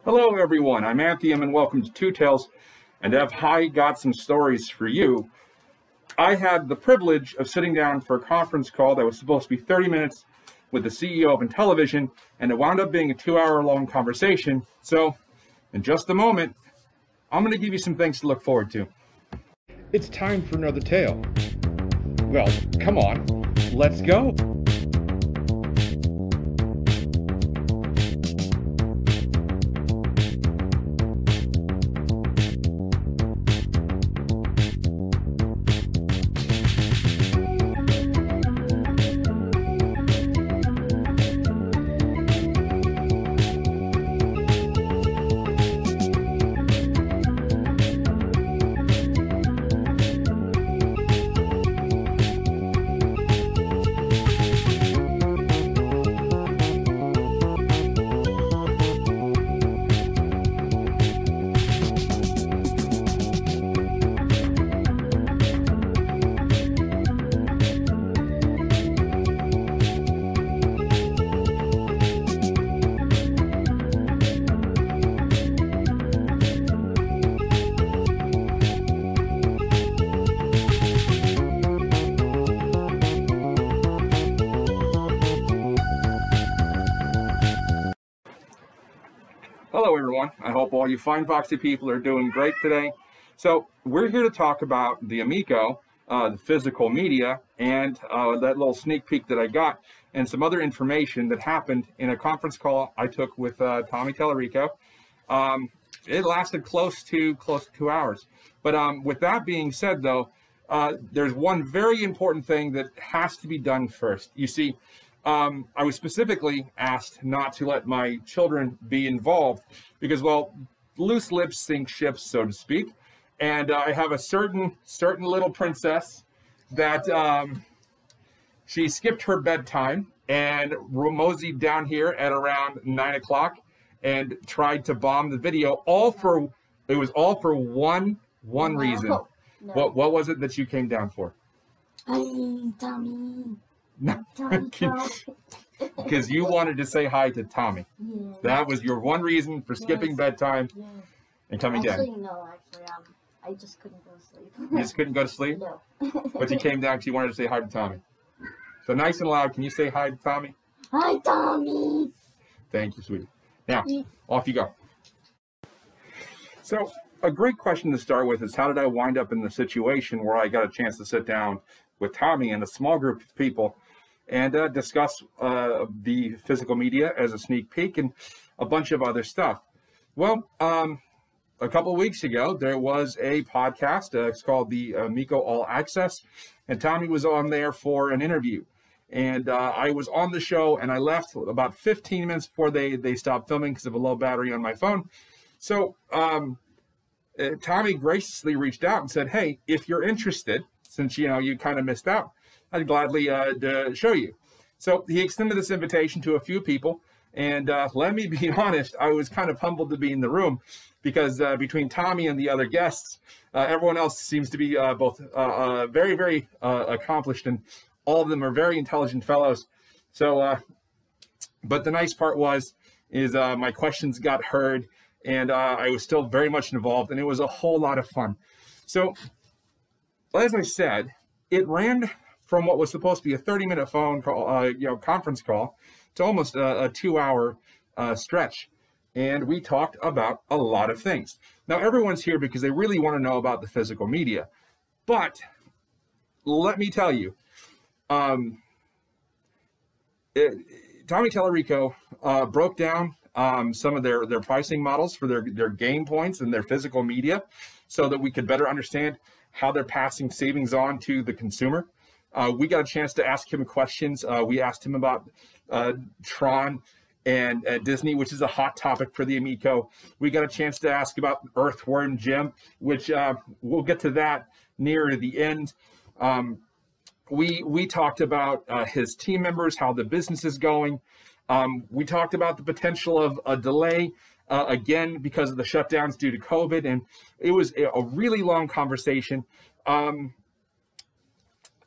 Hello everyone, I'm Anthony and welcome to TwoTales, and I got some stories for you. I had the privilege of sitting down for a conference call that was supposed to be 30 minutes with the CEO of Intellivision, and it wound up being a 2-hour-long conversation. So, in just a moment, I'm going to give you some things to look forward to. It's time for another tale. Well, come on, let's go. Hello everyone, I hope all you fine Foxy people are doing great today. So we're here to talk about the Amico, the physical media, and that little sneak peek that I got, and some other information that happened in a conference call I took with Tommy Tallarico. It lasted close to 2 hours. But with that being said though, there's one very important thing that has to be done first. You see, I was specifically asked not to let my children be involved because, well, loose lips sink ships, so to speak. And I have a certain little princess that she skipped her bedtime and moseyed down here at around 9 o'clock and tried to bomb the video. It was all for one reason. No. What was it that you came down for? Hi, Tommy. No, because you wanted to say hi to Tommy. Yeah. That was your one reason for skipping bedtime and coming down. Actually, I just couldn't go to sleep. You just couldn't go to sleep? No. But you came down because you wanted to say hi to Tommy. So nice and loud, can you say hi to Tommy? Hi, Tommy. Thank you, sweetie. Now, off you go. So, a great question to start with is how did I wind up in the situation where I got a chance to sit down with Tommy and a small group of people and discuss the physical media as a sneak peek and a bunch of other stuff. Well, a couple of weeks ago, there was a podcast. It's called the Amico All Access, and Tommy was on there for an interview. And I was on the show, and I left about 15 minutes before they stopped filming because of a low battery on my phone. So Tommy graciously reached out and said, hey, if you're interested, since you kind of missed out, I'd gladly show you. So he extended this invitation to a few people, and let me be honest, I was kind of humbled to be in the room because between Tommy and the other guests, everyone else seems to be both very, very accomplished, and all of them are very intelligent fellows. So, but the nice part is my questions got heard, and I was still very much involved, and it was a whole lot of fun. So, as I said, it ran from what was supposed to be a 30-minute phone call, conference call, to almost a 2-hour stretch, and we talked about a lot of things. Now, everyone's here because they really want to know about the physical media, but let me tell you, Tommy Tallarico broke down some of their pricing models for their gain points and their physical media, so that we could better understand how they're passing savings on to the consumer. We got a chance to ask him questions. We asked him about Tron and Disney, which is a hot topic for the Amico. We got a chance to ask about Earthworm Jim, which we'll get to that near the end. We talked about his team members, how the business is going. We talked about the potential of a delay again because of the shutdowns due to COVID, and it was a really long conversation.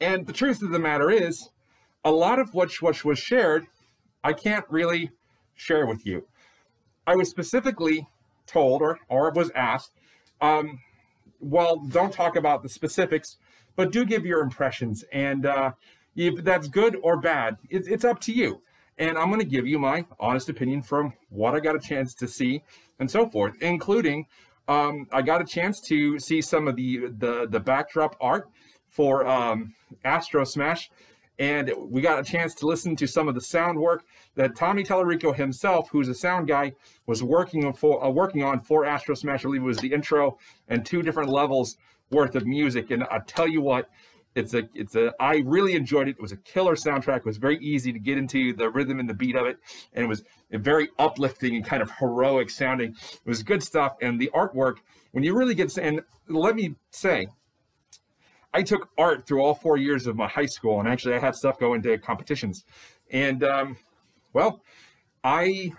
And the truth of the matter is, a lot of what was shared, I can't really share with you. I was specifically told or was asked, well, don't talk about the specifics, but do give your impressions. And if that's good or bad, it's up to you. And I'm going to give you my honest opinion from what I got a chance to see and so forth, including I got a chance to see some of the backdrop art for Astro Smash. And we got a chance to listen to some of the sound work that Tommy Tallarico himself, who's a sound guy, was working on for Astro Smash. I believe it was the intro and 2 different levels worth of music. And I tell you what, I really enjoyed it. It was a killer soundtrack. It was very easy to get into the rhythm and the beat of it. And it was very uplifting and kind of heroic sounding. It was good stuff. And the artwork, when you really get, and let me say, I took art through all 4 years of my high school, and actually I had stuff go into competitions. And, well, I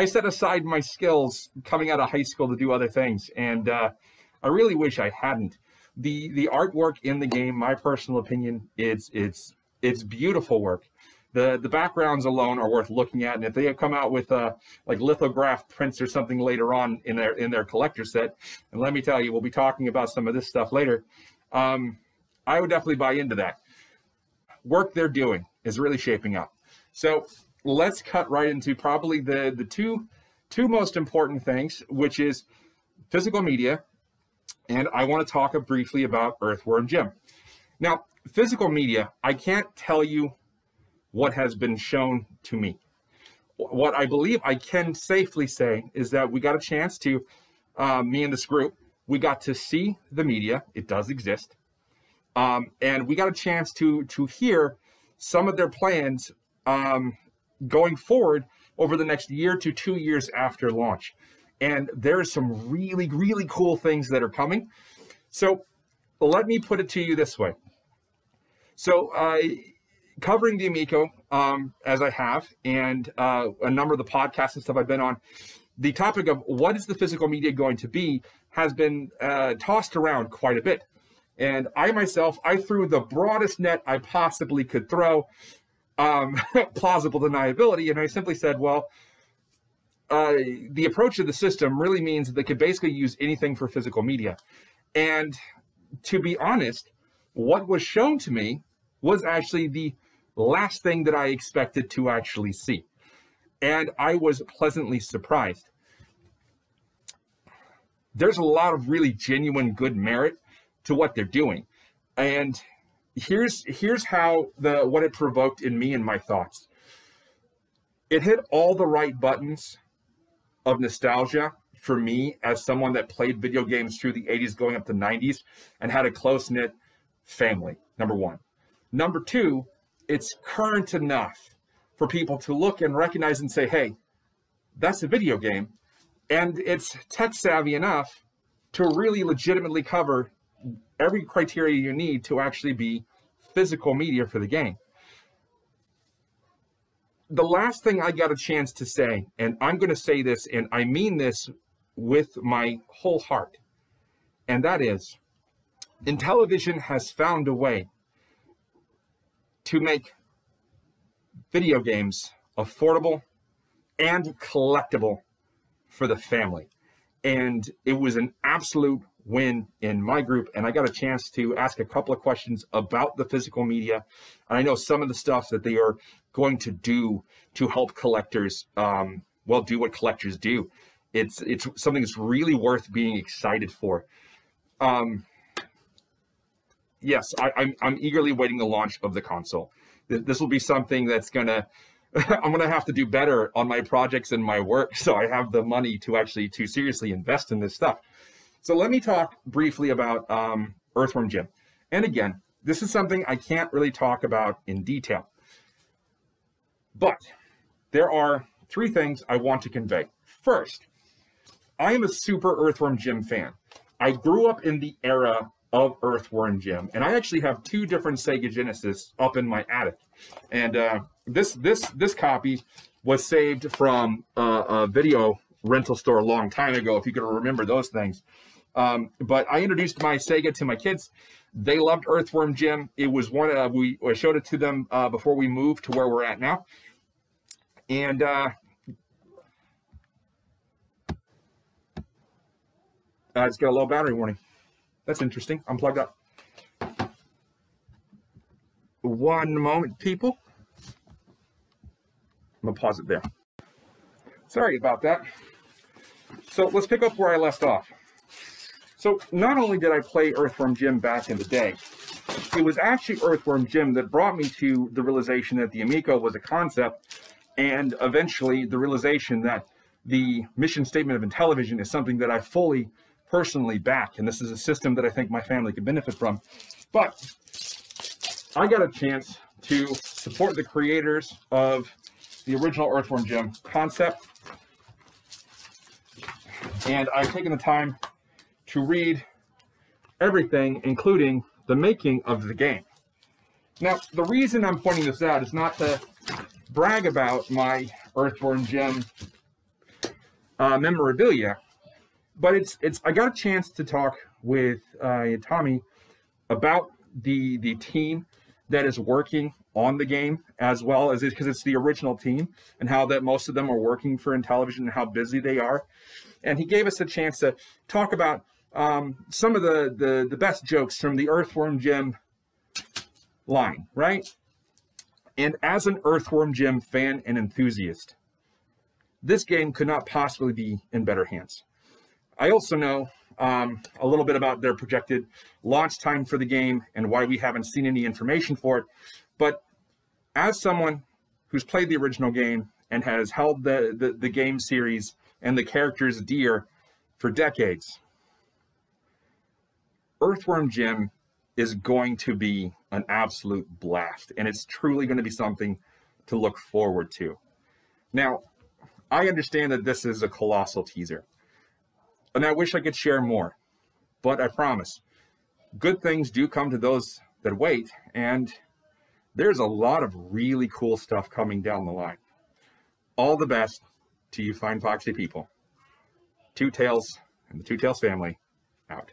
set aside my skills coming out of high school to do other things, and I really wish I hadn't. The artwork in the game, my personal opinion, it's beautiful work. The backgrounds alone are worth looking at, and if they come out with like lithograph prints or something later on in their collector set, and let me tell you, we'll be talking about some of this stuff later. I would definitely buy into that. Work they're doing is really shaping up. So let's cut right into probably the two most important things, which is physical media, and I want to talk briefly about Earthworm Jim. Now, physical media, I can't tell you what has been shown to me. What I believe I can safely say is that we got a chance to, me and this group, we got to see the media. It does exist. And we got a chance to hear some of their plans going forward over the next year to 2 years after launch. And there's some really, really cool things that are coming. So let me put it to you this way. So covering the Amico, as I have, and a number of the podcasts and stuff I've been on, the topic of what is the physical media going to be has been tossed around quite a bit. And I myself, I threw the broadest net I possibly could throw, plausible deniability, and I simply said, well, the approach of the system really means that they could basically use anything for physical media. And to be honest, what was shown to me was actually the last thing that I expected to actually see. And I was pleasantly surprised. There's a lot of really genuine good merit to what they're doing. And here's how what it provoked in me and my thoughts. It hit all the right buttons of nostalgia for me as someone that played video games through the 80s going up to 90s and had a close-knit family, number one. Number two, it's current enough for people to look and recognize and say, hey, that's a video game. And it's tech savvy enough to really legitimately cover every criteria you need to actually be physical media for the game. The last thing I got a chance to say, and I'm going to say this, and I mean this with my whole heart, and that is, Intellivision has found a way to make video games affordable and collectible for the family. And it was an absolute win in my group, and I got a chance to ask a couple of questions about the physical media. And I know some of the stuff that they are going to do to help collectors, well, do what collectors do. It's something that's really worth being excited for. Yes, I'm eagerly awaiting the launch of the console. This will be something that's gonna, I'm gonna have to do better on my projects and my work, so I have the money to actually seriously invest in this stuff. So let me talk briefly about Earthworm Jim. And again, this is something I can't really talk about in detail. But there are three things I want to convey. First, I am a super Earthworm Jim fan. I grew up in the era of Earthworm Jim, and I actually have two different Sega Genesis up in my attic. And this copy was saved from a video rental store a long time ago, if you can remember those things. But I introduced my Sega to my kids. They loved Earthworm Jim. It was one we showed it to them before we moved to where we're at now. And It's got a low battery warning. That's interesting. I'm plugged up. One moment, people. I'm going to pause it there. Sorry about that. So let's pick up where I left off. So not only did I play Earthworm Jim back in the day, it was actually Earthworm Jim that brought me to the realization that the Amico was a concept, and eventually the realization that the mission statement of Intellivision is something that I fully, personally back, and this is a system that I think my family could benefit from. But I got a chance to support the creators of the original Earthworm Jim concept, and I've taken the time to read everything, including the making of the game. Now, the reason I'm pointing this out is not to brag about my Earthworm Jim memorabilia, but I got a chance to talk with Tommy about the team that is working on the game, as well as because it's the original team, and how that most of them are working for Intellivision and how busy they are. And he gave us a chance to talk about some of the best jokes from the Earthworm Jim line, right? And as an Earthworm Jim fan and enthusiast, this game could not possibly be in better hands. I also know a little bit about their projected launch time for the game and why we haven't seen any information for it. But as someone who's played the original game and has held the game series and the characters dear for decades, Earthworm Jim is going to be an absolute blast, and it's truly going to be something to look forward to. Now, I understand that this is a colossal teaser, and I wish I could share more, but I promise, good things do come to those that wait, and there's a lot of really cool stuff coming down the line. All the best to you fine foxy people. TwoTales and the TwoTales family, out.